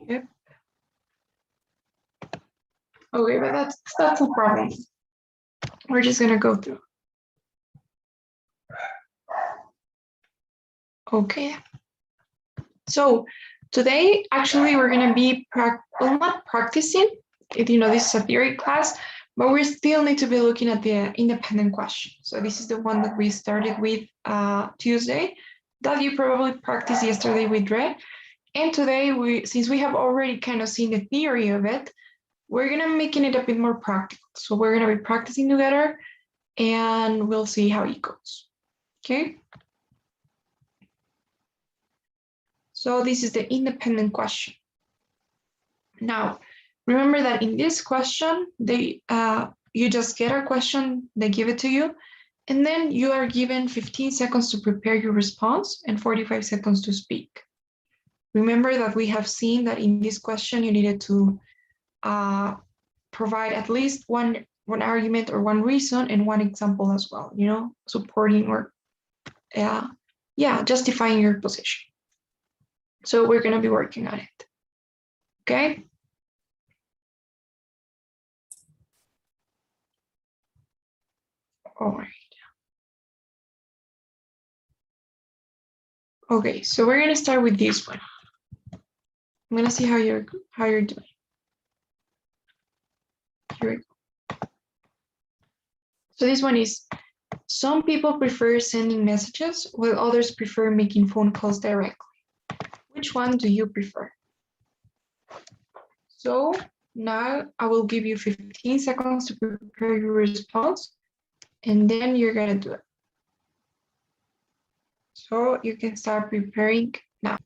Yep. Okay, but that's a problem. We're just gonna go through. Okay. So today, actually, we're gonna be not practicing. This is a theory class, but we still need to be looking at the independent question. So this is the one that we started with Tuesday, that you probably practiced yesterday with Dre. And today, since we have already kind of seen the theory of it, we're gonna making it a bit more practical. So we're gonna be practicing together, and we'll see how it goes. Okay. So this is the independent question. Now, remember that in this question, you just get a question, they give it to you, and then you are given 15 seconds to prepare your response and 45 seconds to speak. Remember that we have seen that in this question, you needed to provide at least one argument or one reason and one example as well, supporting or justifying your position. So we're going to be working on it. Okay. All right. Okay, so we're going to start with this one. I'm going to see how you're doing. Here we go. So this one is, some people prefer sending messages while others prefer making phone calls directly. Which one do you prefer? So now I will give you 15 seconds to prepare your response, and then you're going to do it. So you can start preparing now.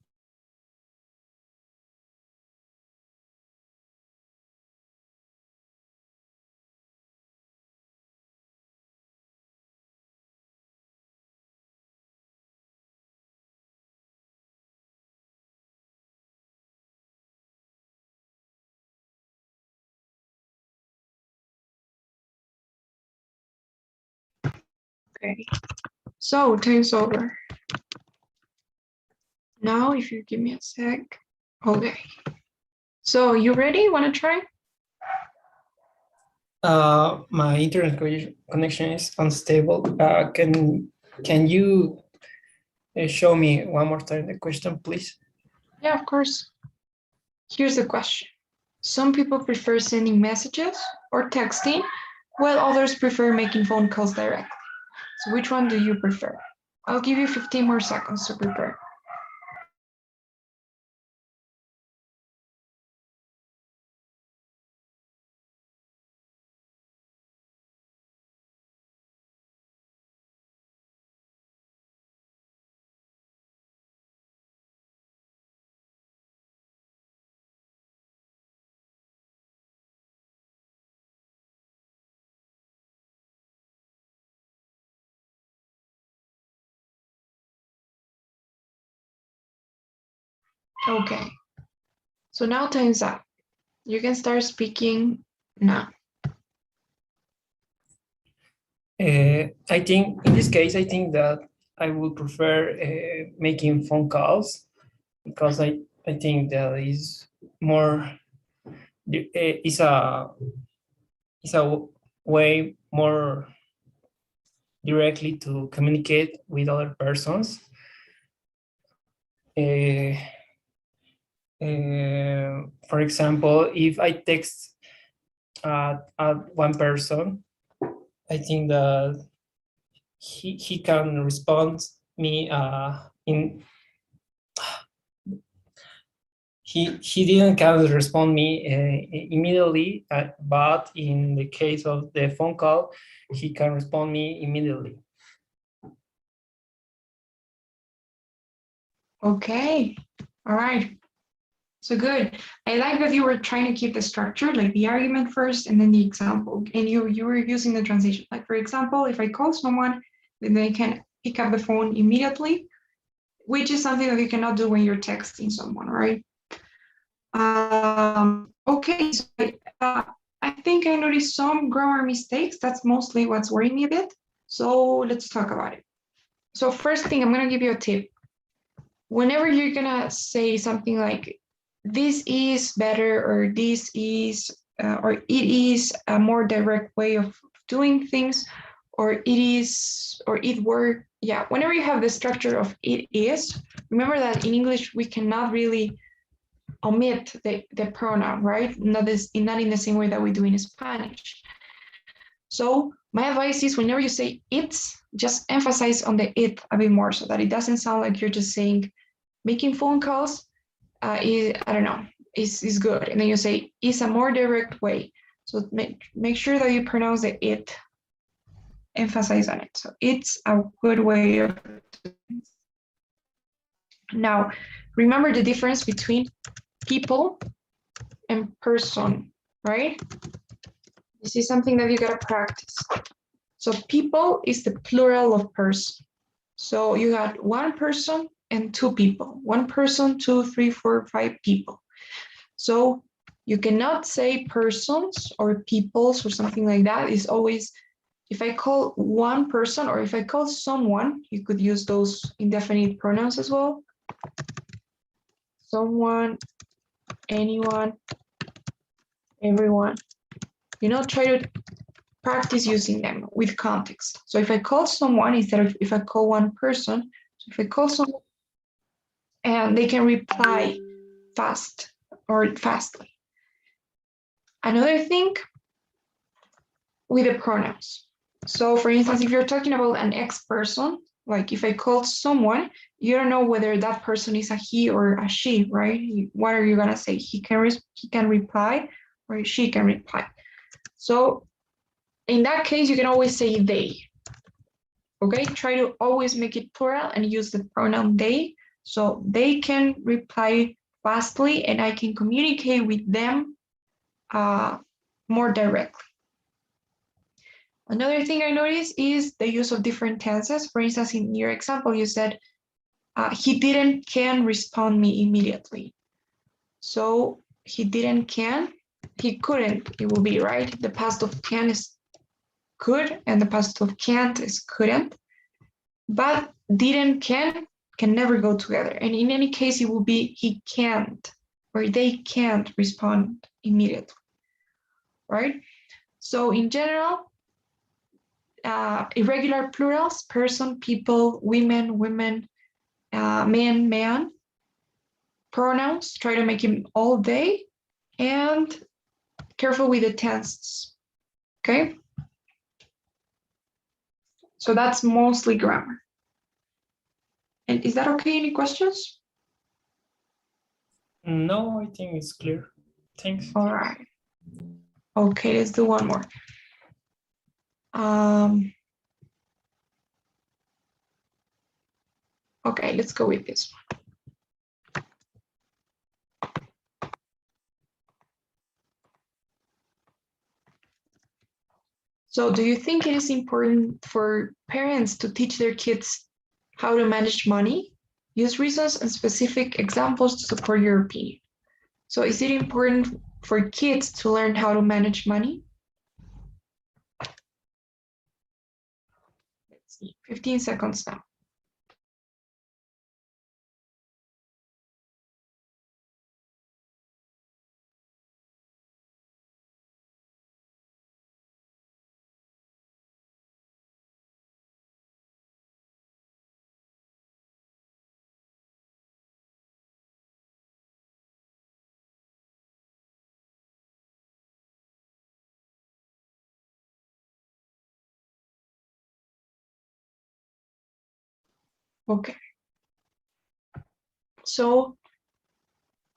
Okay, so time's over. Now, if you give me a sec. Okay. So you ready? Want to try? My internet connection is unstable. Can you show me one more time the question, please? Yeah, of course. Here's the question. Some people prefer sending messages or texting, while others prefer making phone calls directly. So which one do you prefer? I'll give you 15 more seconds to prepare. Okay. So now time's up. You can start speaking now. I think in this case, I think that I would prefer making phone calls, because I think that is more is a way more directly to communicate with other persons. For example, if I text one person, I think that he can respond me he didn't can respond me immediately, but in the case of the phone call, he can respond me immediately. Okay. All right. So good. I like that you were trying to keep the structure, like the argument first and then the example. And you were using the transition. Like, for example, if I call someone, then they can pick up the phone immediately, which is something that you cannot do when you're texting someone, right? Okay, so I think I noticed some grammar mistakes. That's mostly what's worrying me a bit. So let's talk about it. So first thing, I'm going to give you a tip. Whenever you're going to say something like, this is better, or this is, or it is a more direct way of doing things, or it is, or it were. Yeah, whenever you have the structure of it is, remember that in English we cannot really omit the pronoun, right? Not in the same way that we do in Spanish. So my advice is whenever you say it's, just emphasize on the it a bit more so that it doesn't sound like you're just saying making phone calls is, I don't know, is good. And then you say is a more direct way. So make sure that you pronounce the it, emphasize on it. So it's a good way of doing it. Now, remember the difference between people and person, right? This is something that you gotta practice. So people is the plural of person. So you got one person and two people. One person, two, three, four, five people. So you cannot say persons or peoples or something like that. It's always, if I call one person or if I call someone, you could use those indefinite pronouns as well. Someone, anyone, everyone. You know, try to practice using them with context. So if I call someone, instead of if I call one person, so if I call someone and they can reply fast or fastly. Another thing with the pronouns. So for instance, if you're talking about an ex person, like if I call someone, you don't know whether that person is a he or a she, right? What are you gonna say? He can reply or she can reply. So in that case, you can always say they. Okay, try to always make it plural and use the pronoun they. So they can reply fastly and I can communicate with them more directly. Another thing I noticed is the use of different tenses. For instance, in your example, you said, he didn't can respond me immediately. So he didn't can, he couldn't, it will be, right? The past of can is could and the past of can't is couldn't. But didn't can never go together. And in any case, it will be he can't or they can't respond immediately, right? So in general, irregular plurals, person, people, women, women, man, man, pronouns, try to make them all day, and careful with the tenses, okay? So that's mostly grammar. And is that okay? Any questions? No, I think it's clear. Thanks. All right. Okay, let's do one more. Okay, let's go with this one. So do you think it is important for parents to teach their kids how to manage money? Use reasons and specific examples to support your opinion. So is it important for kids to learn how to manage money? Let's see, 15 seconds now. Okay. So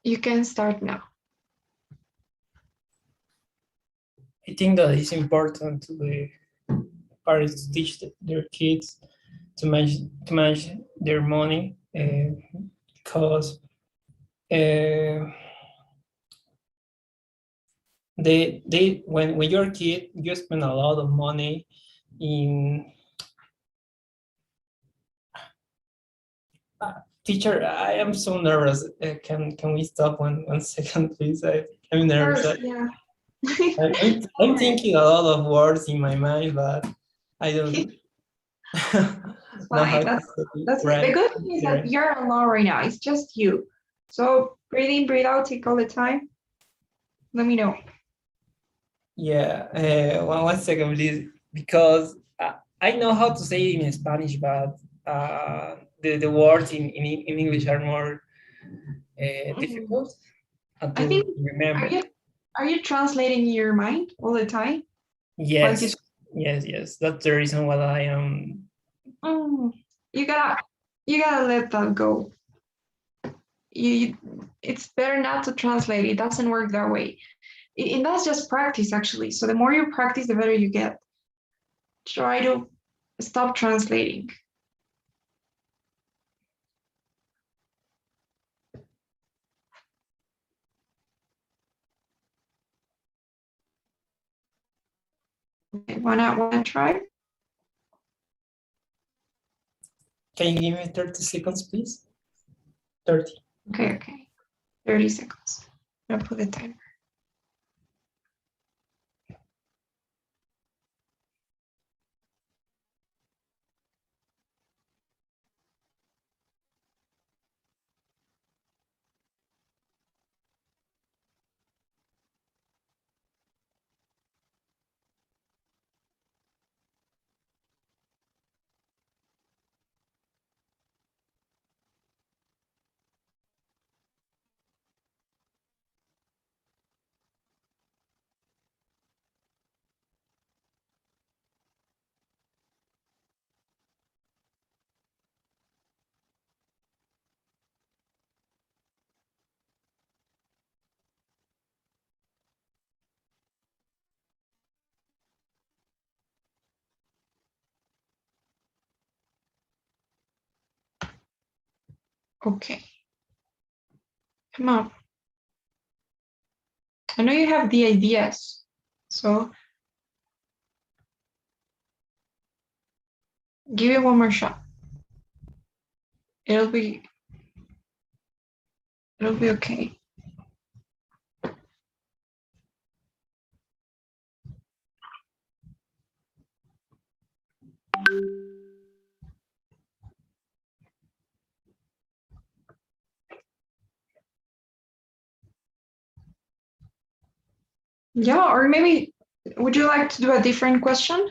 you can start now. I think that it's important to the parents to teach their kids to manage their money because they when you're a kid, you spend a lot of money in teacher. I am so nervous. Can we stop one second, please? I'm nervous. First, yeah. I'm thinking a lot of words in my mind, but I don't know how to That's right. The good thing is that you're alone right now. It's just you. So Breathe in, breathe out, take all the time. Let me know. Yeah, one second, please, because I know how to say it in Spanish, but the words in English are more difficult I to think, remember. are you translating your mind all the time? Yes, Like yes. That's the reason why I am. you gotta let that go. It's better not to translate. It doesn't work that way. And that's just practice, actually. So the more you practice, the better you get. Try to stop translating. Okay, wanna try? Can you give me 30 seconds, please? 30. Okay. 30 seconds. I'm gonna put the timer. Okay. Come on. I know you have the ideas. So give it one more shot. It'll be okay. Yeah, or maybe would you like to do a different question?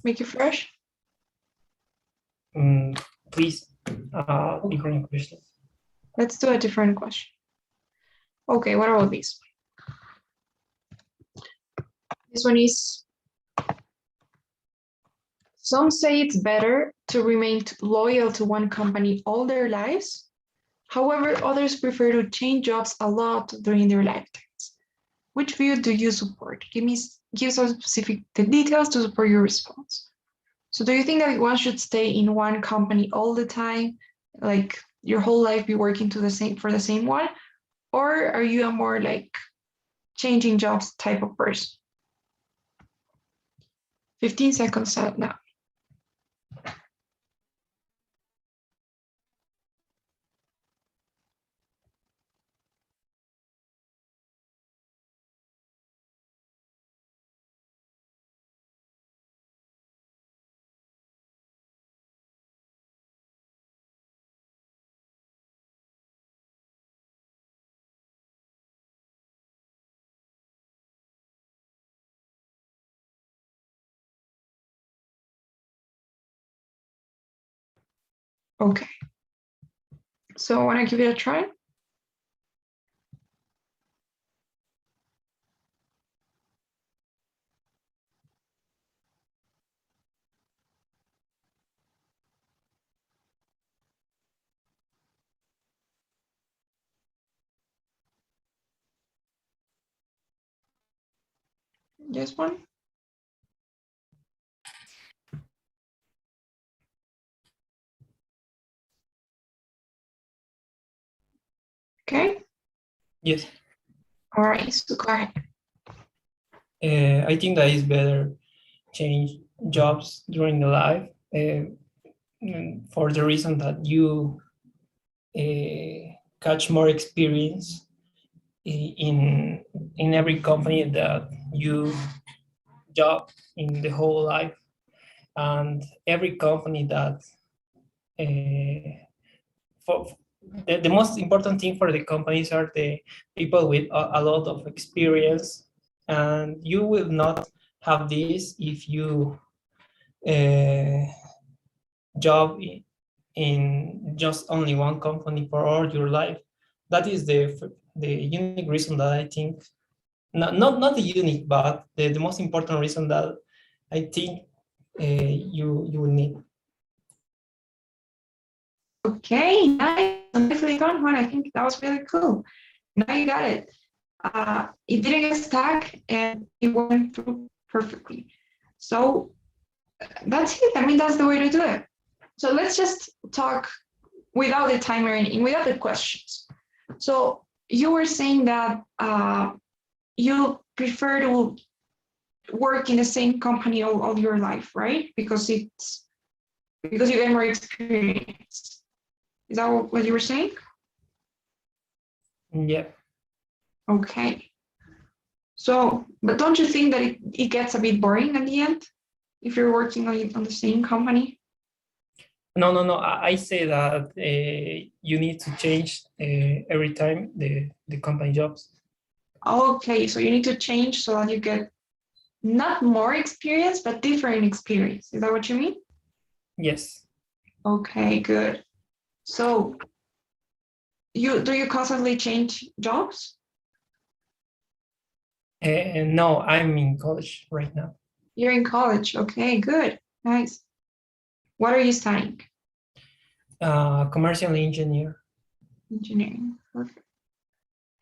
Make it fresh? Please, different question. Let's do a different question. Okay, what about this? This one is, some say it's better to remain loyal to one company all their lives. However, others prefer to change jobs a lot during their lifetimes. Which view do you support? Give some specific details to support your response. So do you think that one should stay in one company all the time, like your whole life be working for the same one? Or are you a more like changing jobs type of person? 15 seconds out now. Okay. So I want to give it a try. This one. Okay. Yes. All right. So go ahead. I think that is better change jobs during the life for the reason that you catch more experience in every company that you job in the whole life, and every company that for the most important thing for the companies are the people with a lot of experience, and you will not have this if you job in just only one company for all your life. That is the unique reason that I think, not the unique, but the most important reason that I think you will need. Okay, nice. Nicely done, Juan. I think that was really cool. Now you got it. It didn't get stuck and it went through perfectly. So that's it. I mean, that's the way to do it. So let's just talk without the timer and without the questions. So you were saying that you prefer to work in the same company all your life, right? Because you get more experience. Is that what you were saying? Yeah. Okay. So, but don't you think that it gets a bit boring at the end if you're working on the same company? No. I say that you need to change every time the company jobs. Okay, so you need to change so that you get not more experience, but different experience. Is that what you mean? Yes. Okay, good. So do you constantly change jobs? No, I'm in college right now. You're in college. Okay, good. Nice. What are you studying? Commercial engineer. Engineering. Perfect.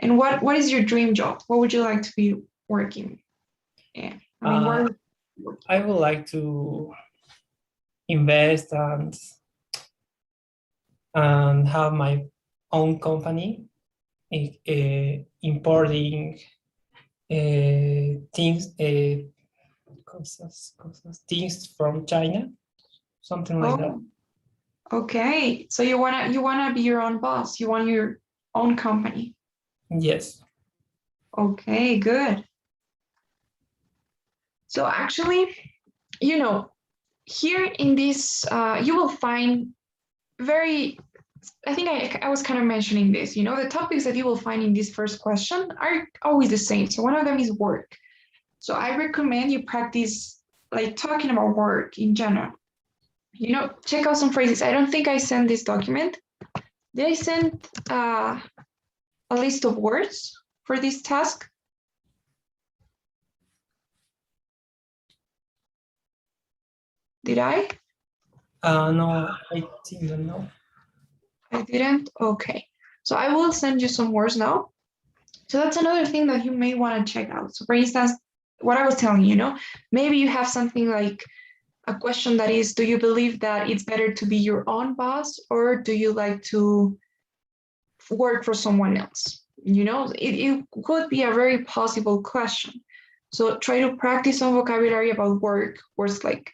And what is your dream job? What would you like to be working in? I mean, I would like to invest and have my own company, importing things, things from China, something like that. Oh, okay. So you wanna be your own boss. You want your own company. Yes. Okay, good. So actually, here in this, you will find very, I think I was kind of mentioning this, the topics that you will find in this first question are always the same. So one of them is work. So I recommend you practice like talking about work in general. Check out some phrases. I don't think I sent this document. Did I send a list of words for this task? Did I? No, I think no. I didn't? Okay. So I will send you some words now. So that's another thing that you may want to check out. So for instance, what I was telling you, maybe you have something like a question that is, do you believe that it's better to be your own boss or do you like to work for someone else? It could be a very possible question. So try to practice some vocabulary about work, words like,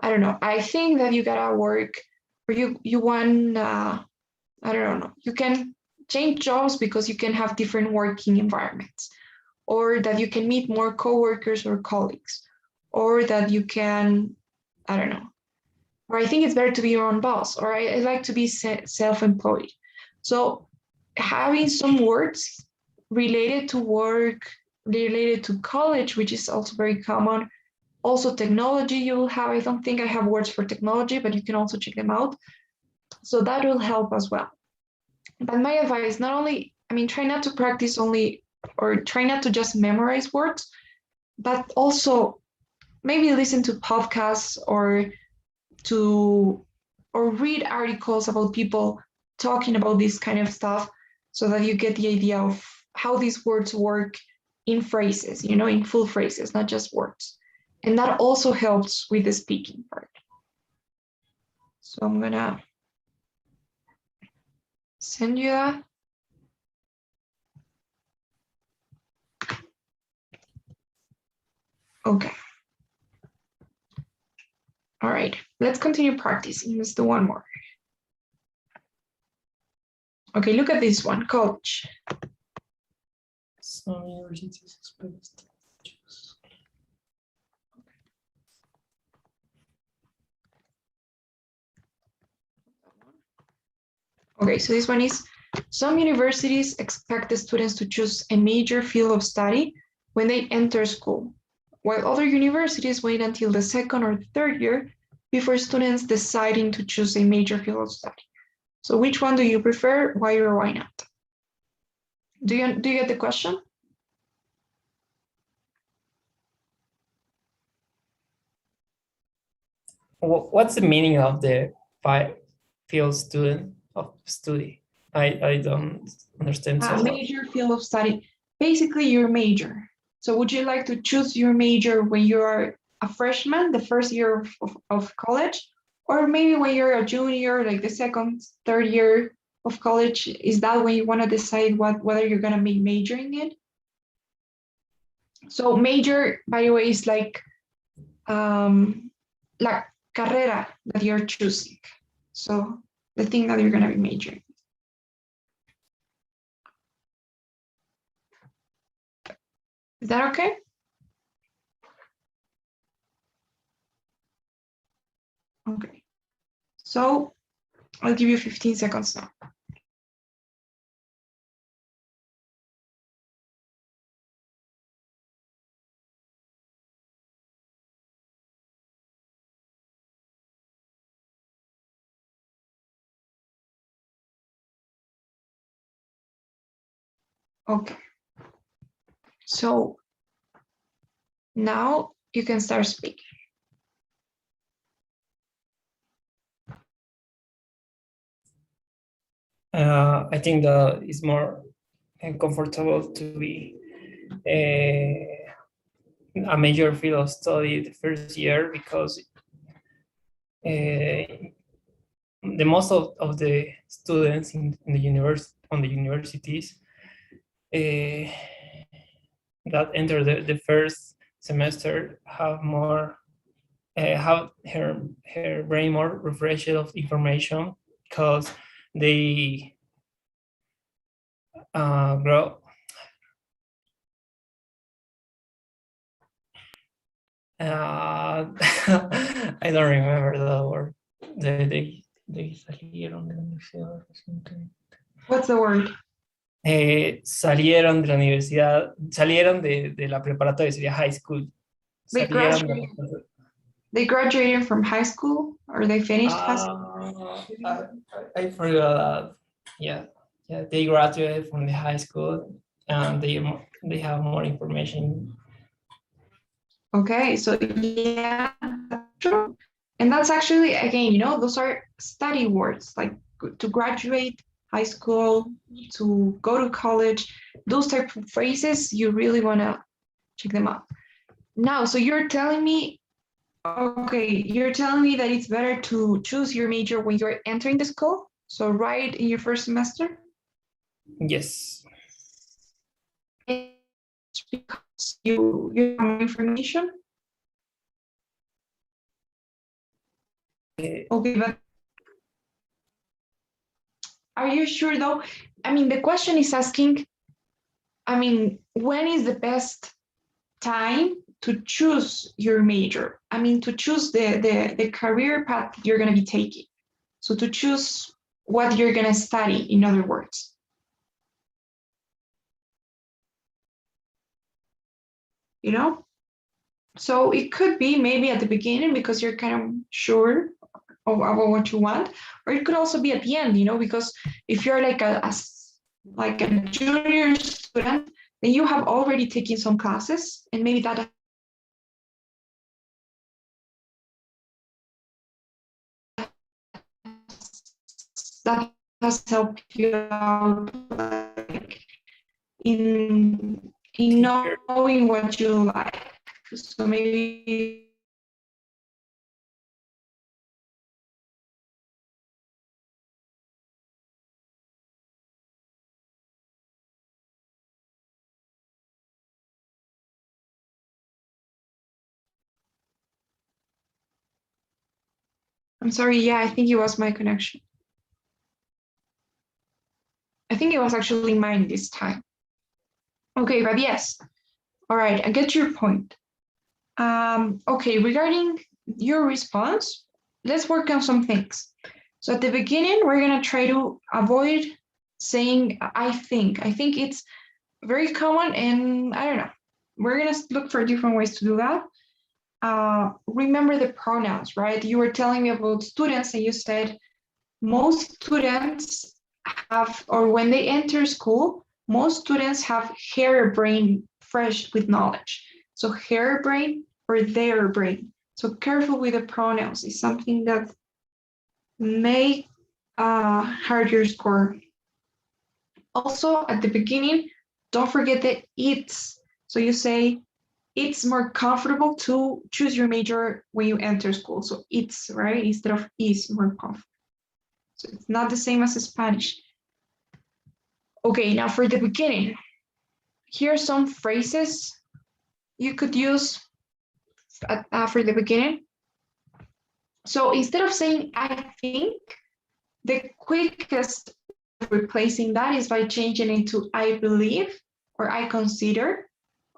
I don't know, I think that you gotta work or you want, I don't know, you can change jobs because you can have different working environments, or that you can meet more coworkers or colleagues, or that you can, I don't know, or I think it's better to be your own boss, or I like to be self-employed. So having some words related to work, related to college, which is also very common. Also technology you will have. I don't think I have words for technology, but you can also check them out. So that will help as well. But my advice, not only, I mean, try not to practice only or try not to just memorize words, but also maybe listen to podcasts to or read articles about people talking about this kind of stuff so that you get the idea of how these words work in phrases, in full phrases, not just words. And that also helps with the speaking part. So I'm gonna send you that. Okay. All right, let's continue practicing. Let's do one more. Okay, look at this one, coach. Some universities expect. Okay, so this one is, some universities expect the students to choose a major field of study when they enter school, while other universities wait until the second or third year before students deciding to choose a major field of study. So which one do you prefer? Why or why not? Do you get the question? What's the meaning of the field student of study? I don't understand so well. Major field of study, basically your major. So would you like to choose your major when you're a freshman, the first year of college, or maybe when you're a junior, like the second, third year of college? Is that when you want to decide whether you're going to be majoring in? So major, by the way, is like la carrera that you're choosing. So the thing that you're going to be majoring. Is that okay? Okay. So I'll give you 15 seconds now. Okay. So now you can start speaking. I think that it's more comfortable to be a major field of study the first year, because the most of the students in the universities that enter the first semester have more have her brain more refreshed of information, because they grow. I don't remember the word. They salieron de la universidad recientemente. What's the word? Salieron de la universidad, salieron de la preparatoria, sería high school. They Salieron graduated. They graduated from high school, or they finished high school? I forgot that. Yeah, they graduated from the high school, and they have more information. Okay, so yeah, that's true. And that's actually, again, those are study words, like to graduate high school, to go to college, those type of phrases, you really want to check them out. Now, so you're telling me, okay, you're telling me that it's better to choose your major when you're entering the school? So right in your first semester? Yes. It's because you have more information? Okay, but are you sure though? I mean, the question is asking, when is the best time to choose your major? I mean, to choose the career path you're going to be taking. So to choose what you're going to study, in other words. So it could be maybe at the beginning because you're kind of sure about what you want, or it could also be at the end, because if you're like a junior student, then you have already taken some classes, and maybe that has helped you out, like in knowing what you like. So maybe I'm sorry, yeah, I think it was my connection. I think it was actually mine this time. Okay, but yes. All right, I get your point. Okay, regarding your response, let's work on some things. So at the beginning, we're gonna try to avoid saying I think. I think it's very common, and I don't know. We're gonna look for different ways to do that. Remember the pronouns, right? You were telling me about students, and you said most students have, or when they enter school, most students have hair brain fresh with knowledge. So hair brain or their brain. So careful with the pronouns is something that may hurt your score. Also, at the beginning, don't forget the it's. So you say it's more comfortable to choose your major when you enter school. So it's, right? Instead of is, more comfortable. So it's not the same as Spanish. Okay, now for the beginning, here are some phrases you could use for the beginning. So instead of saying I think, the quickest replacing that is by changing it to I believe, or I consider,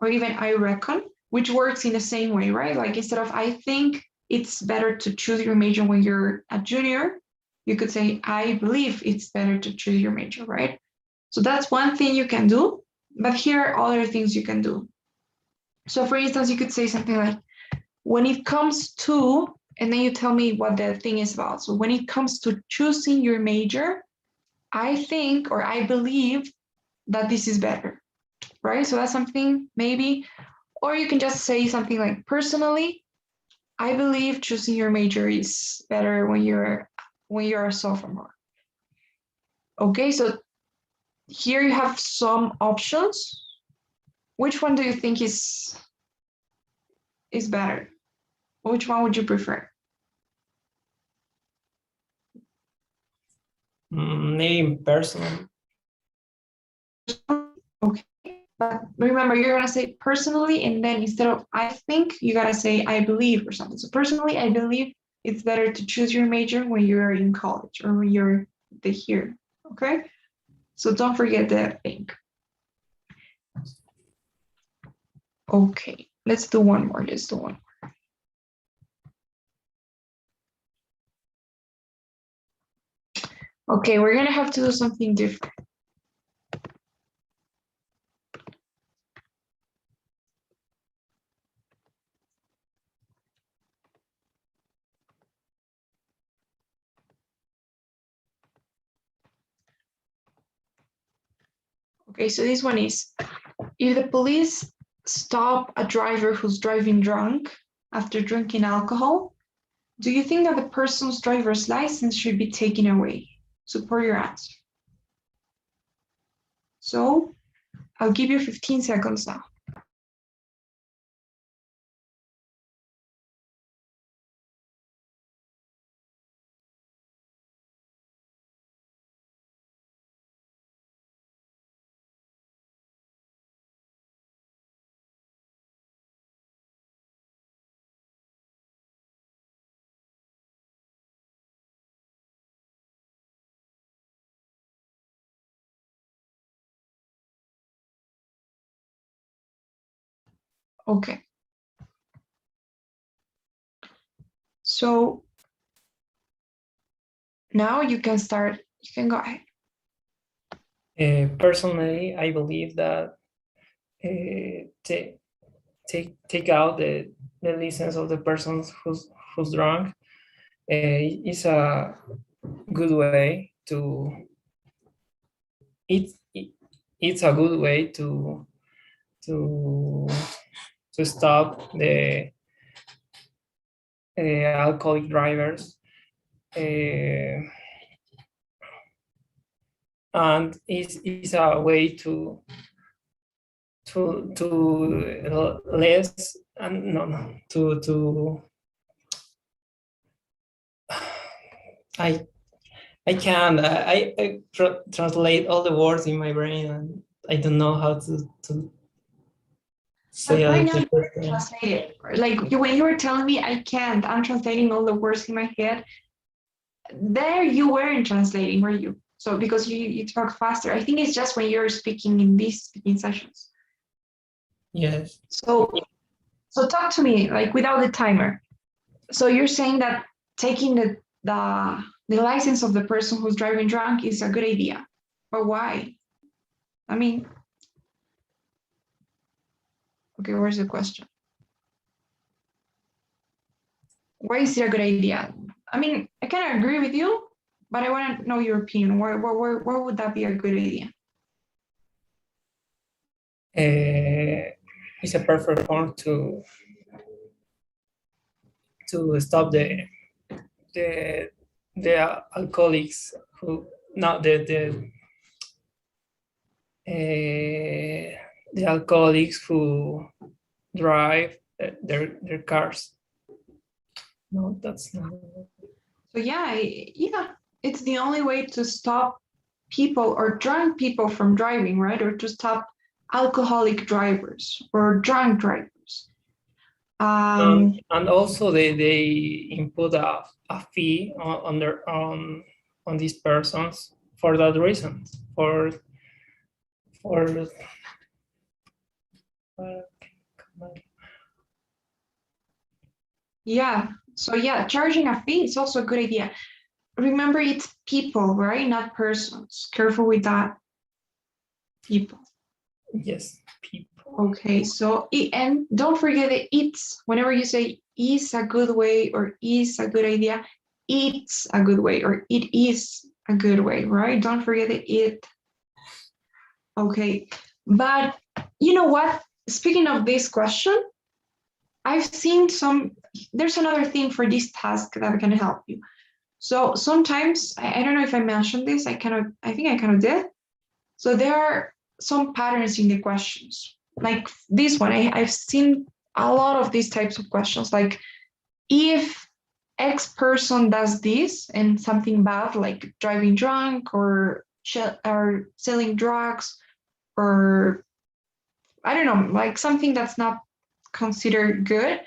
or even I reckon, which works in the same way, right? Like instead of I think it's better to choose your major when you're a junior, you could say I believe it's better to choose your major, right? So that's one thing you can do, but here are other things you can do. So for instance, you could say something like, when it comes to, and then you tell me what the thing is about. So when it comes to choosing your major, I think, or I believe that this is better, right? So that's something maybe, or you can just say something like, personally, I believe choosing your major is better when you're a sophomore. Okay, so here you have some options. Which one do you think is better? Which one would you prefer? Maybe personal. Okay, but remember, you're gonna say personally, and then instead of I think, you gotta say I believe or something. So personally, I believe it's better to choose your major when you're in college or when you're here. Okay, so don't forget that thing. Okay, let's do one more. Let's do one more. Okay, we're gonna have to do something different. Okay, so this one is, if the police stop a driver who's driving drunk after drinking alcohol, do you think that the person's driver's license should be taken away? Support your answer. So I'll give you 15 seconds now. Okay. So now you can start, you can go ahead. Personally, I believe that take out the license of the person who's drunk is a good way to it's a good way to stop the alcoholic drivers, and it's a way to less and no to I can't I translate all the words in my brain, and I don't know how to say Right it. now you're translating. Like when you were telling me I can't, I'm translating all the words in my head. There you weren't translating, were you? So because you talk faster. I think it's just when you're speaking in these speaking sessions. Yes. So talk to me like without the timer. So you're saying that taking the the license of the person who's driving drunk is a good idea. But why? I mean, okay, where's the question? Why is it a good idea? I mean, I kind of agree with you, but I want to know your opinion. Why would that be a good idea? It's a perfect form to stop the alcoholics who not the alcoholics who drive their cars. No, that's not. So yeah, it's the only way to stop people or drunk people from driving, right? Or to stop alcoholic drivers or drunk drivers. And also they input a fee on these persons for that reason. Yeah. So yeah, charging a fee is also a good idea. Remember, it's people, right? Not persons. Careful with that. People. Yes, people. Okay, so and don't forget the it's. Whenever you say is a good way or is a good idea, it's a good way or it is a good way, right? Don't forget the it. Okay, but you know what? Speaking of this question, I've seen there's another thing for this task that can help you. So sometimes, I don't know if I mentioned this, I think I kind of did. So there are some patterns in the questions. Like this one, I've seen a lot of these types of questions. Like if X person does this and something bad, like driving drunk or selling drugs, or I don't know, like something that's not considered good,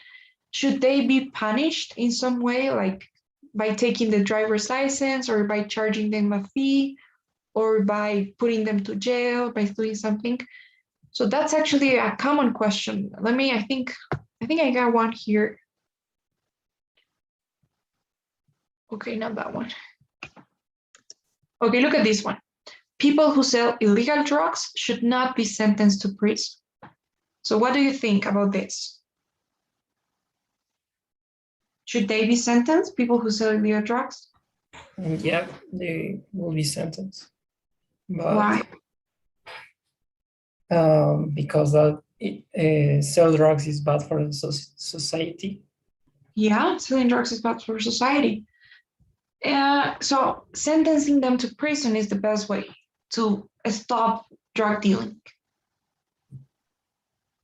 should they be punished in some way, like by taking the driver's license or by charging them a fee or by putting them to jail, by doing something? So that's actually a common question. I think I got one here. Okay, not that one. Okay, look at this one. People who sell illegal drugs should not be sentenced to prison. So what do you think about this? Should they be sentenced, people who sell illegal drugs? Yeah, they will be sentenced. But Why? because sell drugs is bad for the society. Yeah, selling drugs is bad for society. So sentencing them to prison is the best way to stop drug dealing.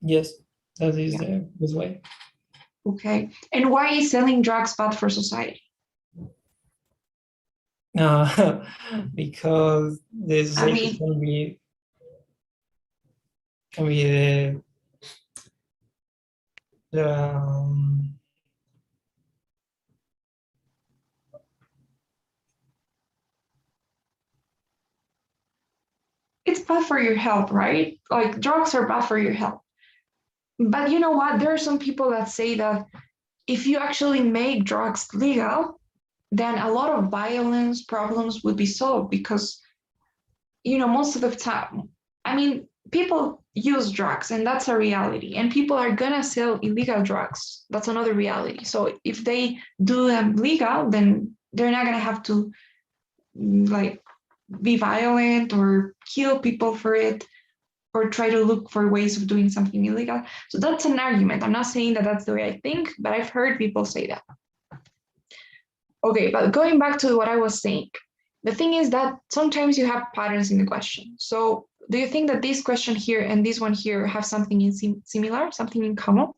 Yes, that is the best way. Okay. And why is selling drugs bad for society? Because the society can be the it's bad for your health, right? Like drugs are bad for your health. But you know what? There are some people that say that if you actually make drugs legal, then a lot of violence problems would be solved because, most of the time, I mean, people use drugs and that's a reality. And people are gonna sell illegal drugs. That's another reality. So if they do them legal, then they're not gonna have to like be violent or kill people for it or try to look for ways of doing something illegal. So that's an argument. I'm not saying that that's the way I think, but I've heard people say that. Okay, but going back to what I was saying, the thing is that sometimes you have patterns in the question. So do you think that this question here and this one here have something similar, something in common?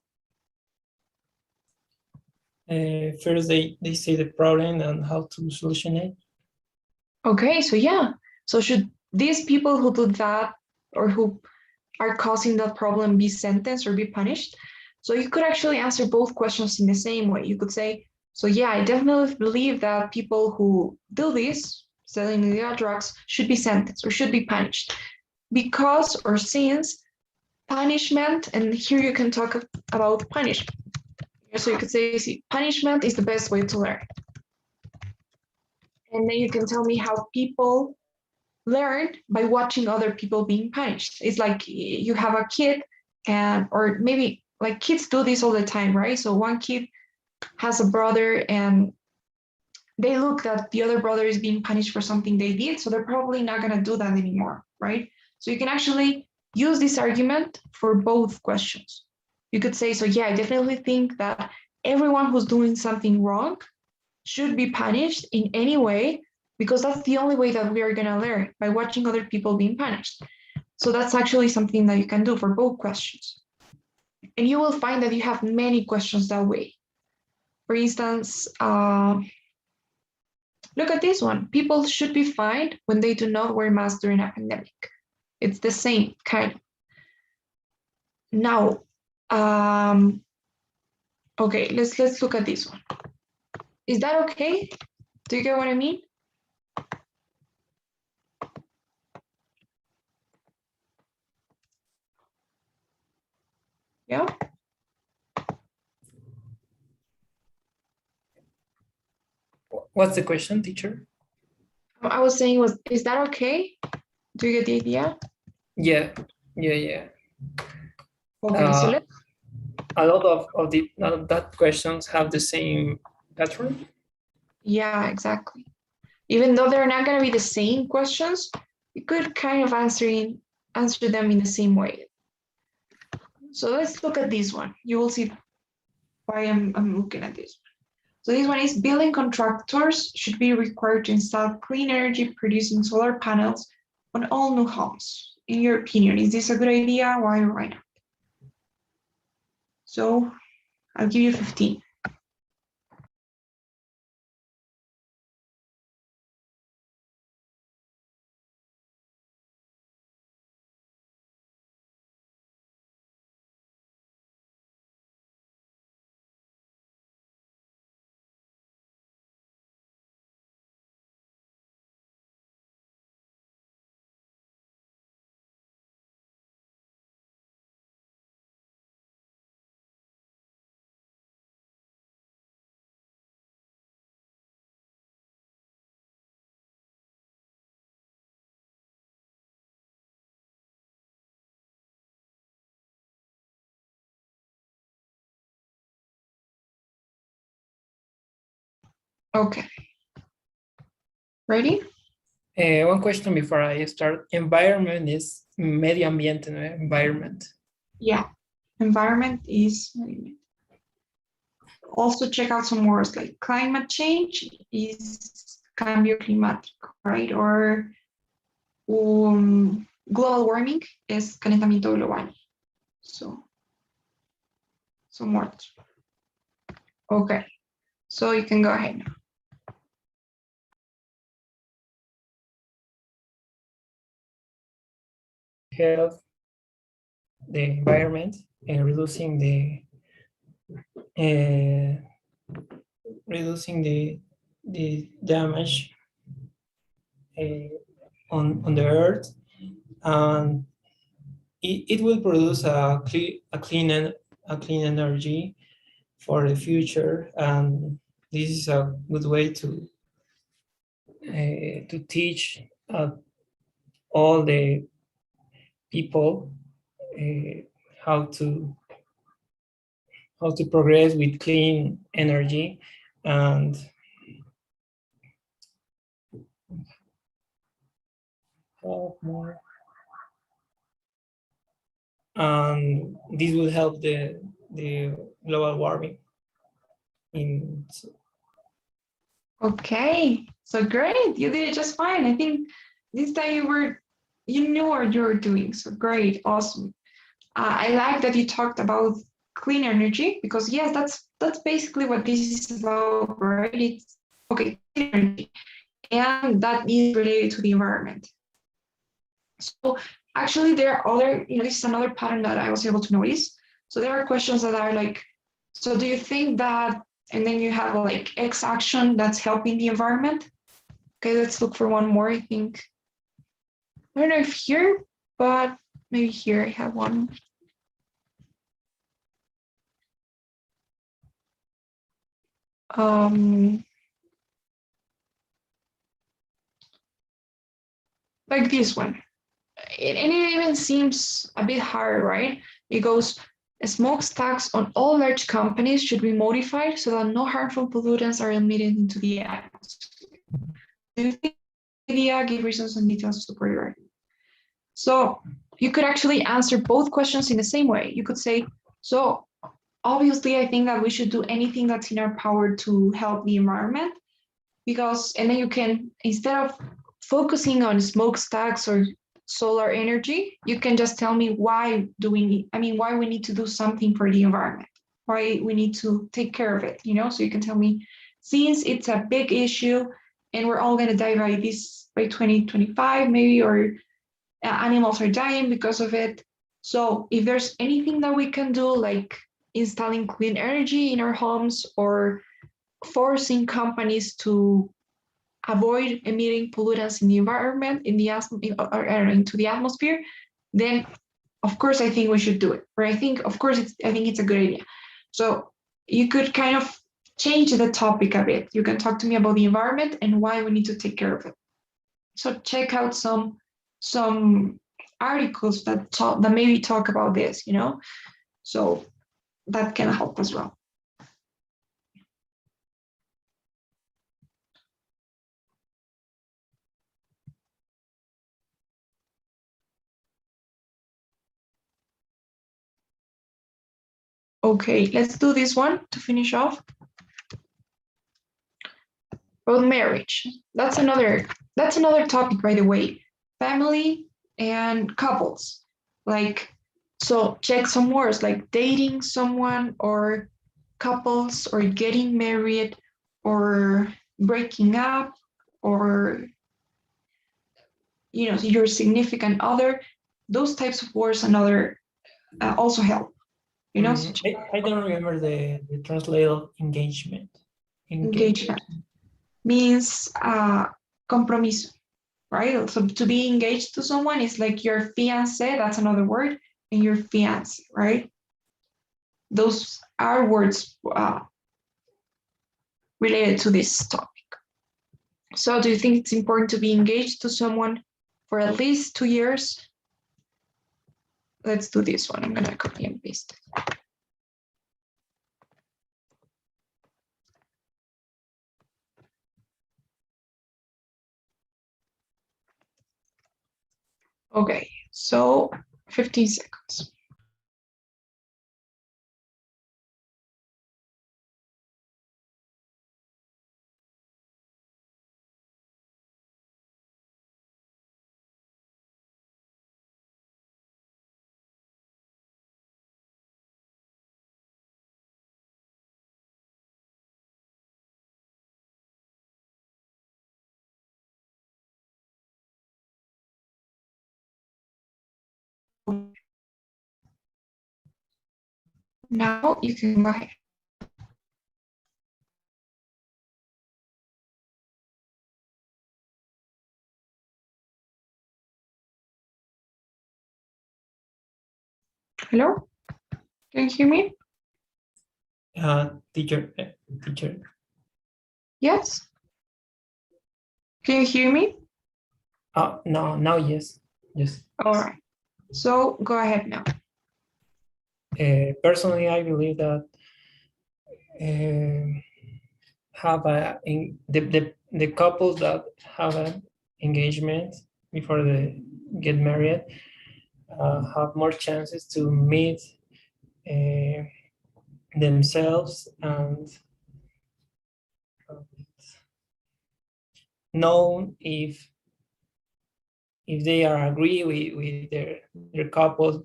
First, they say the problem and how to solution it. Okay, so yeah. So should these people who do that or who are causing that problem be sentenced or be punished? So you could actually answer both questions in the same way. You could say, so yeah, I definitely believe that people who do this, selling illegal drugs, should be sentenced or should be punished because or since punishment, and here you can talk about punishment. So you could say, see, punishment is the best way to learn. And then you can tell me how people learn by watching other people being punished. It's like you have a kid, and or maybe like kids do this all the time, right? So one kid has a brother and they look that the other brother is being punished for something they did, so they're probably not going to do that anymore, right? So you can actually use this argument for both questions. You could say, so yeah, I definitely think that everyone who's doing something wrong should be punished in any way, because that's the only way that we are going to learn, by watching other people being punished. So that's actually something that you can do for both questions. And you will find that you have many questions that way. For instance, look at this one. People should be fined when they do not wear masks during a pandemic. It's the same kind of. Now, okay, let's look at this one. Is that okay? Do you get what I mean? Yeah. What's the question, teacher? I was saying, is that okay? Do you get the idea? Yeah, yeah. Okay, so let's. A lot of that questions have the same pattern. Yeah, exactly. Even though they're not going to be the same questions, you could kind of answer them in the same way. So let's look at this one. You will see why I'm looking at this one. So this one is, building contractors should be required to install clean energy producing solar panels on all new homes. In your opinion, is this a good idea? Why or why not? So I'll give you 15. Okay. Ready? One question before I start. Environment is medio ambiente, no? Environment. Yeah. Environment is. Also check out some words like climate change is cambio climático, right? Or global warming es calentamiento global. So, some words. Okay, so you can go ahead now. Health, the environment, and reducing the damage on the earth, and it will produce a clean energy for the future, and this is a good way to teach all the people uh, how to progress with clean energy and more. And this will help the global warming. Okay, so great. You did it just fine. I think this time you knew what you were doing. So great, awesome. I like that you talked about clean energy, because yes, that's basically what this is about, right? It's okay, clean energy, and that is related to the environment. So actually, there are other, this is another pattern that I was able to notice. So there are questions that are like, so do you think that, and then you have like X action that's helping the environment? Okay, let's look for one more. I think, I don't know if here, but maybe here I have one. Um, like this one. And it even seems a bit hard, right? It goes, smokestacks on all large companies should be modified so that no harmful pollutants are emitted into the atmosphere. Do you think the idea give reasons and details to support your argument? So you could actually answer both questions in the same way. You could say, so obviously, I think that we should do anything that's in our power to help the environment, because, and then you can, instead of focusing on smokestacks or solar energy, you can just tell me why do we need, I mean, why we need to do something for the environment, why we need to take care of it, you know? So you can tell me, since it's a big issue and we're all gonna die by this, by 2025 maybe, or animals are dying because of it. So if there's anything that we can do, like installing clean energy in our homes or forcing companies to avoid emitting pollutants in the environment, in the or into the atmosphere, then of course I think we should do it. Or I think, of course, I think it's a good idea. So you could kind of change the topic a bit. You can talk to me about the environment and why we need to take care of it. So check out some articles that maybe talk about this, you know. So that can help as well. Okay, let's do this one to finish off. About marriage. That's another topic, by the way. Family and couples. Like, so check some words like dating someone, or couples, or getting married, or breaking up, or your significant other. Those types of words another also help. I don't remember the translate engagement. Engagement means compromiso, right? So to be engaged to someone is like your fiancé, that's another word, and your fiancé, right? Those are words related to this topic. So do you think it's important to be engaged to someone for at least 2 years? Let's do this one. I'm going to copy and paste. Okay, so 15 seconds. Now you can go ahead. Hello? Can you hear me? Teacher. Yes? Can you hear me? No, now yes. Yes. All right. So go ahead now. Personally, I believe that have the couples that have an engagement before they get married have more chances to meet themselves and know if they are agree with their couples,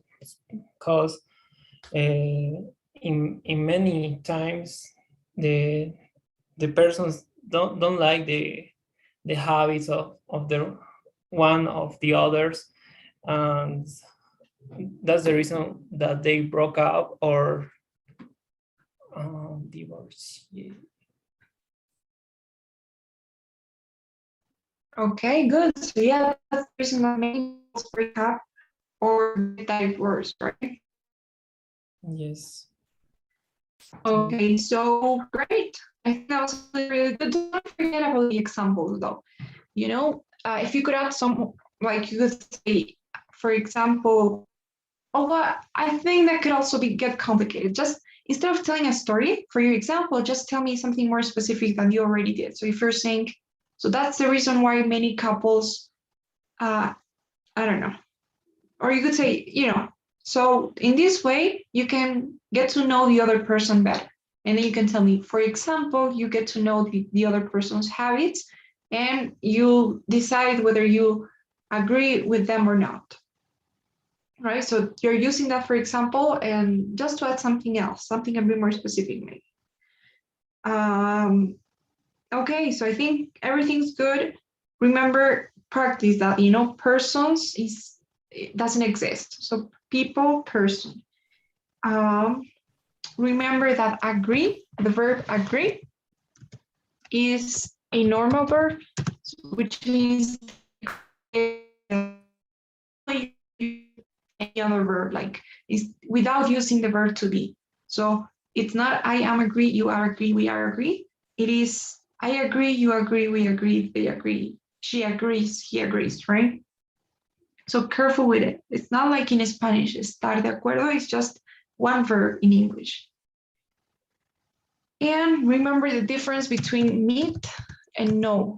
because in many times the persons don't like the habits of the one of the others, and that's the reason that they broke up or divorce. Yeah. Okay, good. So yeah, that's the reason that many people break up or divorce, right? Yes. Okay, so great. I think that was really good. Don't forget about the examples, though. If you could add some like you could say, for example, although I think that could also get complicated. Just instead of telling a story for your example, just tell me something more specific than you already did. So if you're saying, so that's the reason why many couples, I don't know, or you could say, so in this way, you can get to know the other person better. And then you can tell me, for example, you get to know the other person's habits and you decide whether you agree with them or not. Right? So you're using that, for example, and just to add something else, something a bit more specific, maybe. Okay, so I think everything's good. Remember, practice that, persons it doesn't exist. So people, person. Remember that agree, the verb agree, is a normal verb, which means any other verb, like is without using the verb to be. So it's not I am agree, you are agree, we are agree. It is I agree, you agree, we agree, they agree, she agrees, he agrees, right? So careful with it. It's not like in Spanish, estar de acuerdo is just one verb in English. And remember the difference between meet and know.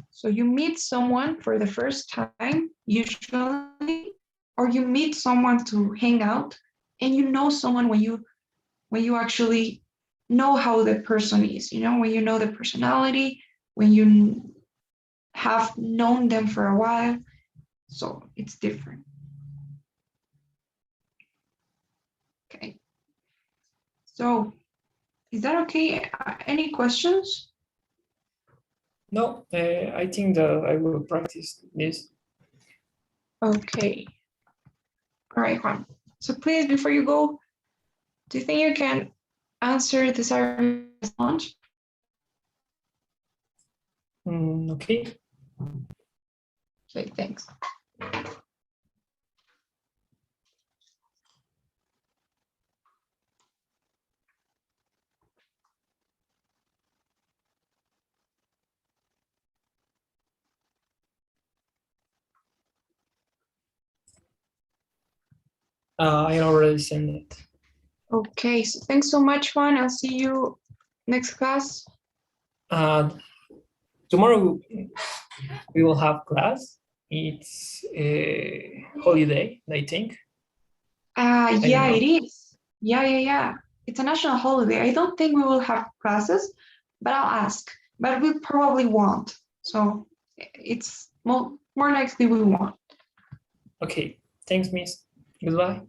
So you meet someone for the first time, usually, or you meet someone to hang out, and you know someone when you actually know how the person is, when you know the personality, when you have known them for a while. So it's different. Okay. So is that okay? Any questions? No, I think that I will practice this. Okay. All right, Juan. So please, before you go, do you think you can answer this launch? Okay. Okay, thanks. I already sent it. Okay, so thanks so much, Juan. I'll see you next class. Tomorrow we will have class. It's a holiday, I think. Yeah, know. it is. Yeah. It's a national holiday. I don't think we will have classes, but I'll ask. But we probably won't. So it's more likely we won't. Okay, thanks, Miss. Goodbye.